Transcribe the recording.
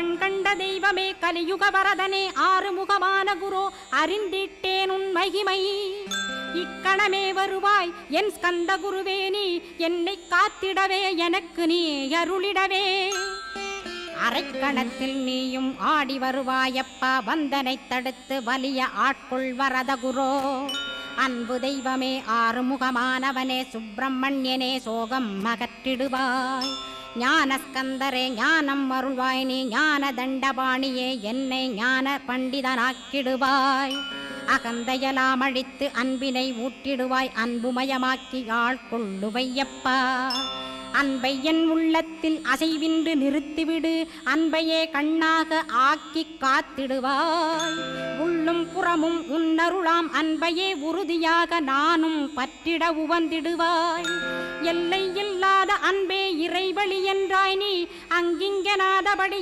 கண் கண்ட தெய்வமே கலியுக வரதனே ஆறுமுகமான குரு அறிந்திட்டேன் உன் மகிமை இக்கணமே வருவாய் என் ஸ்கந்த குருவே நீ என்னை காத்திடவே எனக்கு நீ அருளிடவே அரைக்கணத்தில் நீயும் ஆடி வருவாயப்பா வந்தனை தடுத்து வலிய ஆட்கொள் வரத குரோ அன்பு தெய்வமே ஆறுமுகமானவனே சுப்பிரமணியனே சோகம் அகற்றிடுவாய் ஞானஸ்கந்தரே ஞானம் அருள்வாய் நீ ஞான தண்டபாணியே என்னை ஞான பண்டிதனாக்கிடுவாய் அகந்தையலாம் அழித்து அன்பினை ஊட்டிடுவாய் அன்புமயமாக்கி ஆள்கொள்ளுவையப்பா அன்பை என் உள்ளத்தில் அசைவின்று நிறுத்திவிடு அன்பையே கண்ணாக ஆக்கி காத்திடுவாய் உள்ளும் புறமும் உன்னருளாம் அன்பையே உறுதியாக நானும் பற்றிட உவந்திடுவாய் எல்லை இல்லாத அன்பே இறைவழி என்றாய் நீ அங்கிங்கனாதபடி